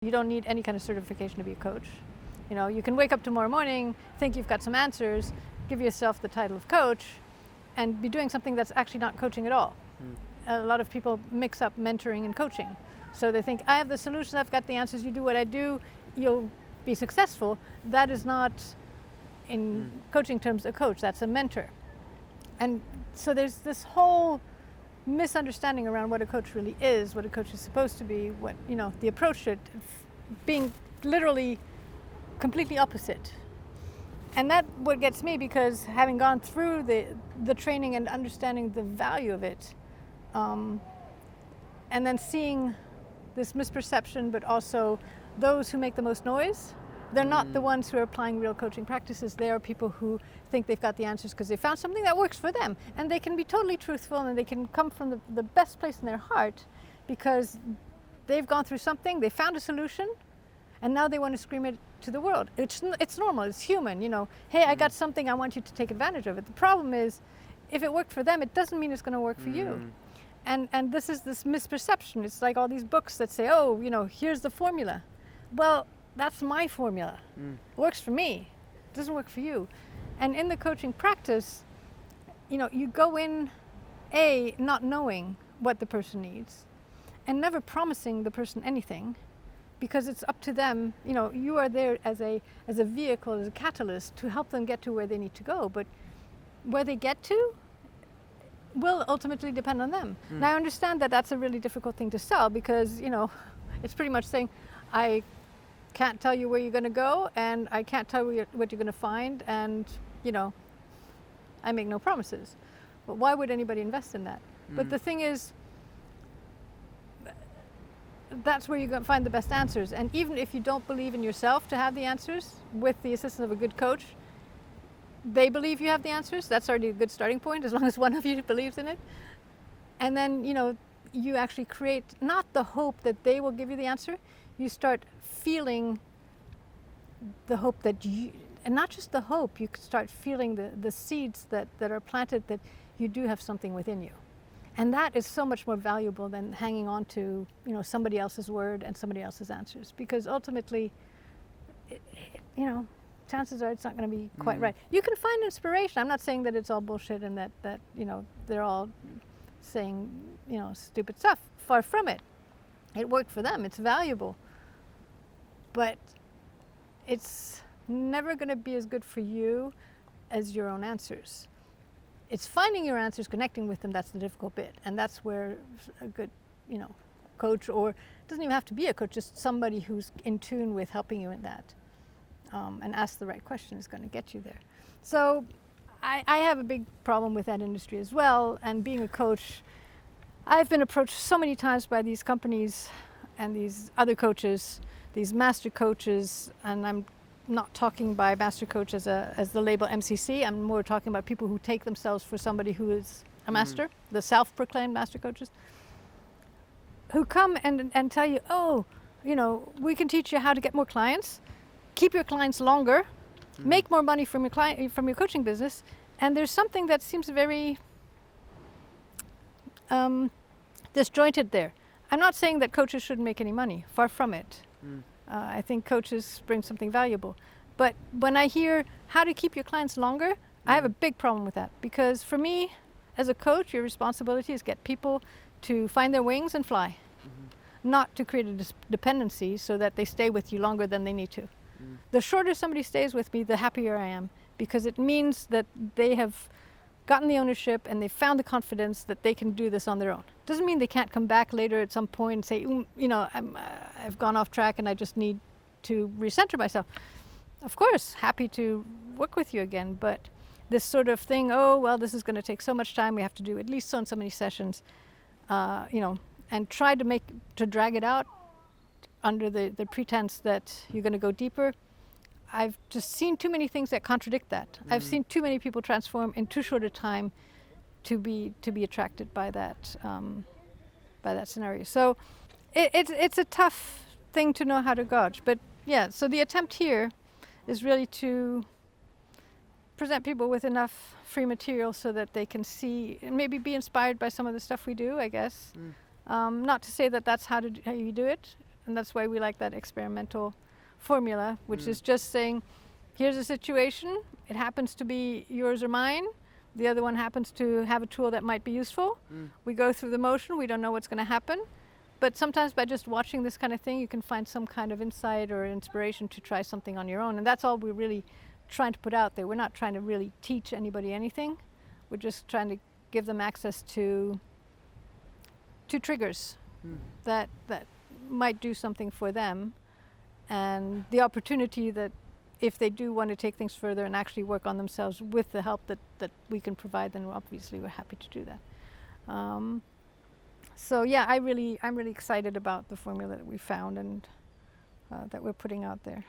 You don't need any kind of certification to be a coach. You know, you can wake up tomorrow morning, think you've got some answers, give yourself the title of coach, and be doing something that's actually not coaching at all. A lot of people mix up mentoring and coaching. So they think, I have the solution, I've got the answers, you do what I do, you'll be successful. That is not, in coaching terms, a coach, that's a mentor. And so there's this whole misunderstanding around what a coach really is, what a coach is supposed to be, what, you know, the approach to it being literally completely opposite. And that's what gets me, because having gone through the training and understanding the value of it, and then seeing this misperception, but also those who make the most noise, they're not the ones who are applying real coaching practices. They are people who think they've got the answers because they found something that works for them. And they can be totally truthful, and they can come from the best place in their heart because they've gone through something, they found a solution, and now they want to scream it to the world. It's normal, it's human, you know. Hey, I got something, I want you to take advantage of it. The problem is, if it worked for them, it doesn't mean it's going to work for you. And this is this misperception. It's like all these books that say, oh, you know, here's the formula. Well, that's my formula. It works for me. It doesn't work for you. And in the coaching practice, you know, you go in, not knowing what the person needs, and never promising the person anything, because it's up to them. You know, you are there as a vehicle, as a catalyst to help them get to where they need to go. But where they get to will ultimately depend on them. Now, I understand that that's a really difficult thing to sell, because, you know, it's pretty much saying, I can't tell you where you're going to go, and I can't tell you what you're going to find, and, you know, I make no promises. But why would anybody invest in that? But the thing is, that's where you're going to find the best answers. And even if you don't believe in yourself to have the answers, with the assistance of a good coach, they believe you have the answers. That's already a good starting point, as long as one of you believes in it. And then, you know, you actually create not the hope that they will give you the answer. You start feeling the hope that you, and not just the hope, you start feeling the seeds that are planted, that you do have something within you. And that is so much more valuable than hanging on to, you know, somebody else's word and somebody else's answers. Because ultimately, you know, chances are it's not going to be quite right. You can find inspiration. I'm not saying that it's all bullshit and that you know, they're all saying, you know, stupid stuff. Far from it. It worked for them. It's valuable. But it's never going to be as good for you as your own answers. It's finding your answers, connecting with them, that's the difficult bit. And that's where a good, you know, coach, or it doesn't even have to be a coach, just somebody who's in tune with helping you in that, and ask the right question, is going to get you there. So I have a big problem with that industry as well. And being a coach, I've been approached so many times by these companies and these other coaches, these master coaches, and I'm not talking by master coach as the label MCC. I'm more talking about people who take themselves for somebody who is a master, the self-proclaimed master coaches, who come and tell you, oh, you know, we can teach you how to get more clients, keep your clients longer, make more money from your coaching business. And there's something that seems very disjointed there. I'm not saying that coaches shouldn't make any money, far from it. I think coaches bring something valuable. But when I hear how to keep your clients longer, I have a big problem with that. Because for me, as a coach, your responsibility is get people to find their wings and fly. Not to create a dependency so that they stay with you longer than they need to. The shorter somebody stays with me, the happier I am. Because it means that they have gotten the ownership and they found the confidence that they can do this on their own. Doesn't mean they can't come back later at some point and say, you know, I've gone off track and I just need to recenter myself. Of course, happy to work with you again, but this sort of thing, oh, well, this is going to take so much time, we have to do at least so many sessions, you know, and try to drag it out under the pretense that you're going to go deeper. I've just seen too many things that contradict that. I've seen too many people transform in too short a time to be attracted by that scenario. So it's a tough thing to know how to gauge. But yeah, so the attempt here is really to present people with enough free material so that they can see and maybe be inspired by some of the stuff we do, I guess. Not to say that that's how you do it. And that's why we like that experimental formula, which is just saying, here's a situation, it happens to be yours or mine, the other one happens to have a tool that might be useful. We go through the motion, we don't know what's going to happen, but sometimes by just watching this kind of thing, you can find some kind of insight or inspiration to try something on your own. And that's all we're really trying to put out there. We're not trying to really teach anybody anything. We're just trying to give them access to triggers that might do something for them, and the opportunity that if they do want to take things further and actually work on themselves with the help that we can provide, then obviously we're happy to do that. So yeah, I'm really excited about the formula that we found and that we're putting out there.